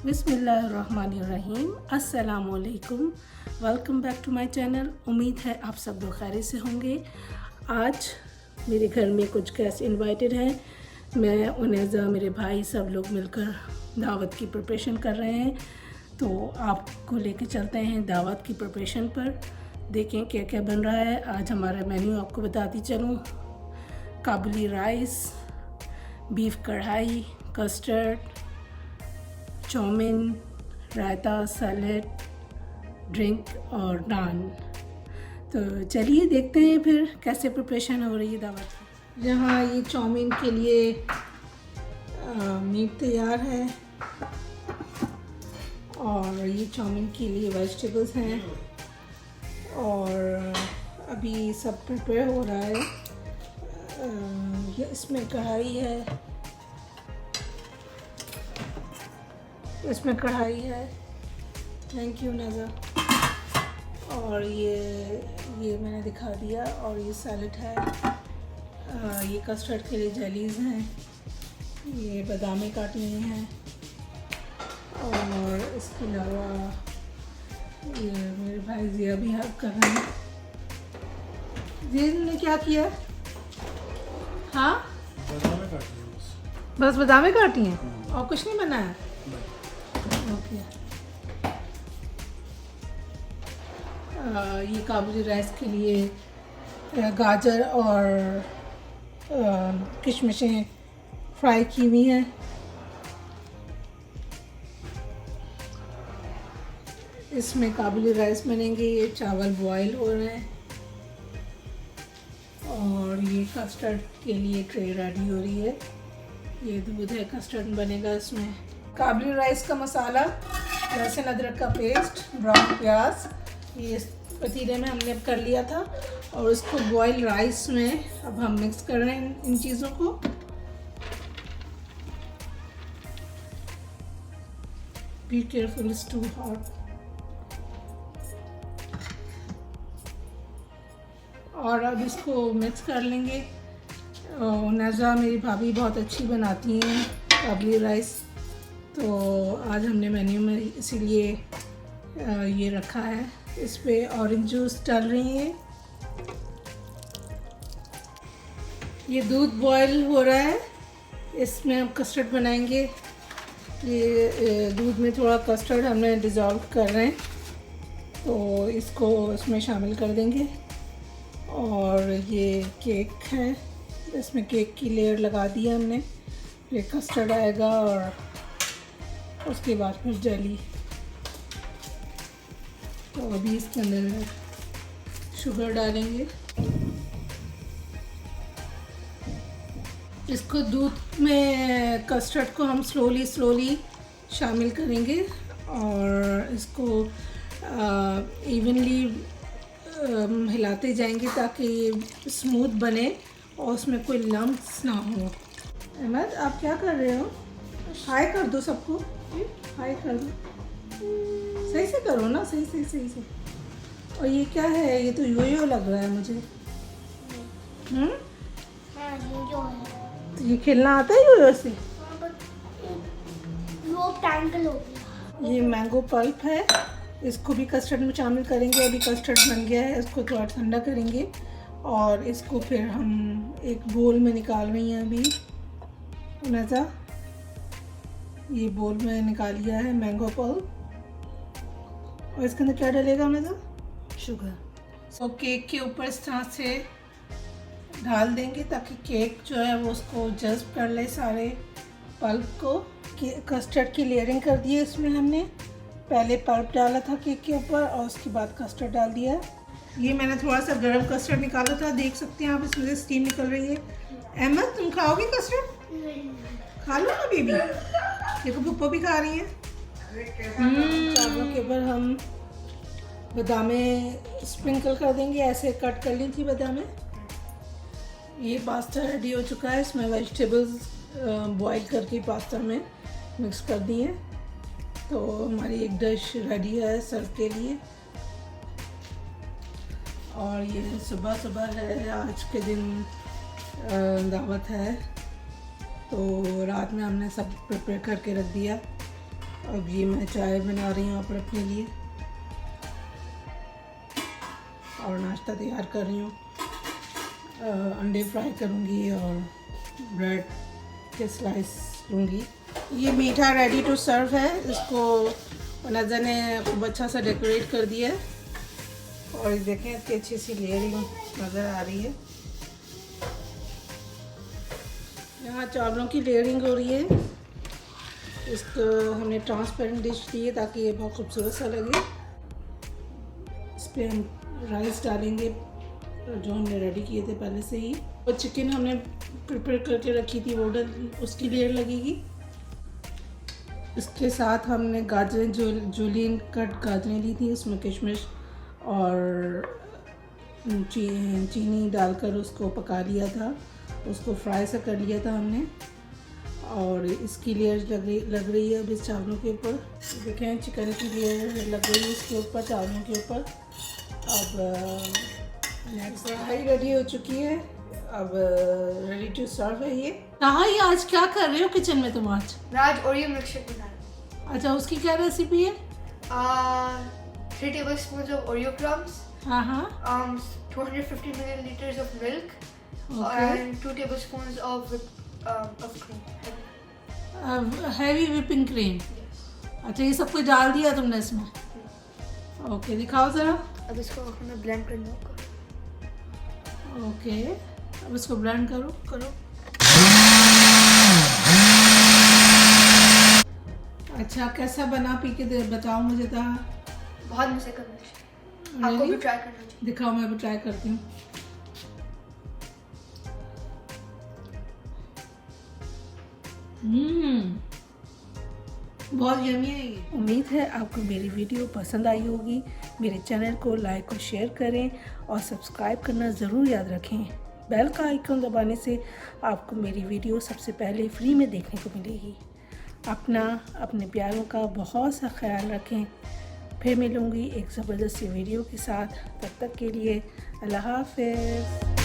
बिस्मिल्लाहिर्रहमानिर्रहीम। अस्सलामुअलैकुम। Welcome back to my channel. उम्मीद है आप सब लोग खैरियत से होंगे। आज मेरे घर में कुछ गेस्ट इनवाइटेड हैं। मैं उनेज़ा, मेरे भाई सब लोग मिलकर दावत की प्रिपरेशन कर रहे हैं। तो आपको लेके चलते हैं दावत की प्रिपरेशन पर। देखें क्या क्या बन रहा है। आज हमारा मेन्यू आपको बताती चलूँ। काबुली राइस, बीफ कढ़ाई, कस्टर्ड, चाउमीन, रायता, सैलेड, ड्रिंक और नान। तो चलिए देखते हैं फिर कैसे प्रिपरेशन हो रही है दावत की। यहाँ ये चाउमीन के लिए मीट तैयार है और ये चाउमीन के लिए वेजिटेबल्स हैं और अभी सब प्रिपेयर हो रहा है। ये इसमें कढ़ाई है, इसमें कढ़ाई है। थैंक यू नज़ा। और ये मैंने दिखा दिया। और ये सैलेड है। ये कस्टर्ड के लिए जेलीज़ हैं। ये बादामें काटी हुई हैं। और इसके अलावा ये मेरे भाई जिया भी हेल्प कर रहे हैं। जिया ने क्या किया? हाँ, बादामें काटी हैं बस बादामें काटी हैं और कुछ नहीं बनाया। ओके। ये काबुली राइस के लिए गाजर और किशमिशें फ्राई की हुई हैं। इसमें काबुली राइस बनेंगे। ये चावल बॉयल हो रहे हैं और ये कस्टर्ड के लिए ट्रे रेडी हो रही है। ये दूध है, कस्टर्ड बनेगा इसमें। काबुली राइस का मसाला, लहसुन अदरक का पेस्ट, ब्राउन प्याज, ये इस पतीले में हमने कर लिया था और इसको बॉयल राइस में अब हम मिक्स कर रहे हैं इन चीज़ों को। Be careful, it's too hot. और अब इसको मिक्स कर लेंगे। नज़ा मेरी भाभी बहुत अच्छी बनाती हैं काबुली राइस, तो आज हमने मेन्यू में इसीलिए ये रखा है। इस पे ऑरेंज जूस डाल रही है। ये दूध बॉयल हो रहा है, इसमें हम कस्टर्ड बनाएंगे। ये दूध में थोड़ा कस्टर्ड हमने डिज़ोल्व कर रहे हैं, तो इसको इसमें शामिल कर देंगे। और ये केक है, इसमें केक की लेयर लगा दी है हमने। फिर कस्टर्ड आएगा और उसके बाद फिर जेली। तो अभी इसके अंदर शुगर डालेंगे। इसको दूध में कस्टर्ड को हम स्लोली शामिल करेंगे और इसको इवनली हिलाते जाएंगे ताकि ये स्मूथ बने और उसमें कोई लम्प्स ना हो। अहमद, आप क्या कर रहे हो? हाय कर दो सबको, हाय कर दो। सही से करो ना, सही से। और ये क्या है? ये तो यो लग रहा है मुझे। हाँ, यो है। तो ये खेलना आता है यो से? टैंगल हो गया। ये मैंगो पल्प है, इसको भी कस्टर्ड में शामिल करेंगे। अभी कस्टर्ड बन गया है, इसको थोड़ा ठंडा करेंगे और इसको फिर हम एक बोल में निकाल रही हैं अभी। नज़ा, ये बोल में निकाल लिया है मैंगो पल्प। और इसके अंदर क्या डलेगा नज़ा? शुगर। तो केक के ऊपर इस तरह से डाल देंगे ताकि केक जो है वो उसको जज्ब कर ले सारे पल्प को। कस्टर्ड की लेयरिंग कर दी है इसमें हमने। पहले पल्प डाला था केक के ऊपर और उसके बाद कस्टर्ड डाल दिया। ये मैंने थोड़ा सा गर्म कस्टर्ड निकाला था, देख सकते हैं आप, इसमें से स्टीम निकल रही है। अहमद, तुम खाओगे कस्टर्ड? खा लो ना बेबी, देखो पप्पो भी खा रही है। चावलों के ऊपर हम बादामें स्प्रिंकल कर देंगे। ऐसे कट कर ली थी बादामें। ये पास्ता रेडी हो चुका है। इसमें वेजिटेबल्स बॉईल करके पास्ता में मिक्स कर दिए। तो हमारी एक डिश रेडी है सर्व के लिए। और ये सुबह है, आज के दिन दावत है, तो रात में हमने सब प्रिपेयर करके रख दिया। अब ये मैं चाय बना रही हूँ पर अपने लिए और नाश्ता तैयार कर रही हूँ। अंडे फ्राई करूँगी और ब्रेड के स्लाइस लूँगी। ये मीठा रेडी टू सर्व है। इसको नज़र ने खूब अच्छा सा डेकोरेट कर दिया है और देखें इतनी अच्छी सी लेयरिंग नज़र आ रही है। यहाँ चावलों की लेयरिंग हो रही है। इसको हमने ट्रांसपेरेंट डिश दी है ताकि ये बहुत खूबसूरत सा लगे। इस पर हम राइस डालेंगे जो हमने रेडी किए थे पहले से ही। और चिकन हमने प्रिपेयर करके रखी थी वो उसकी लेयर लगेगी। इसके साथ हमने गाजरें जूलियन कट गाजरें ली थी, उसमें किशमिश और चीनी डालकर उसको पका लिया था, उसको फ्राई सा कर लिया था हमने। और इसकी लेयर लग रही है अब इस चावलों के ऊपर। देखें चिकन की लेयर लग रही है इसके ऊपर, चावलों के ऊपर। अब नेक्स्ट कढ़ाई रेडी हो चुकी है, अब रेडी टू सर्व है ये। कहाँ ये आज क्या कर रहे हो किचन में तुम आज? मैं आज ओरियो मिल्कशेक बना रही हूँ। अच्छा, उसकी क्या रेसिपी है? 3 tablespoons of Oreo crumbs, हाँ 250 milliliters of milk, Okay. and 2 tablespoons of cream. Heavy whipping cream. Yes. अच्छा, ये सब कुछ डाल दिया तुमने इसमें? ओके, दिखाओ ज़रा। अब इसको हमें ब्लेंड करना होगा। ओके, अब इसको ब्लेंड करो। अच्छा, कैसा बना पी के बताओ मुझे तो। बहुत मजे का मिल्कशेक, आपको भी ट्राई करना चाहिए। दिखाओ, मैं भी ट्राई करती हूँ। बहुत यम्मी है ये। उम्मीद है आपको मेरी वीडियो पसंद आई होगी। मेरे चैनल को लाइक और शेयर करें और सब्सक्राइब करना ज़रूर याद रखें। बेल का आइकन दबाने से आपको मेरी वीडियो सबसे पहले फ्री में देखने को मिलेगी। अपने प्यारों का बहुत सा ख्याल रखें। फिर मिलूँगी एक ज़बरदस्त वीडियो के साथ। तब तक के लिए अल्लाह हाफ़िज़।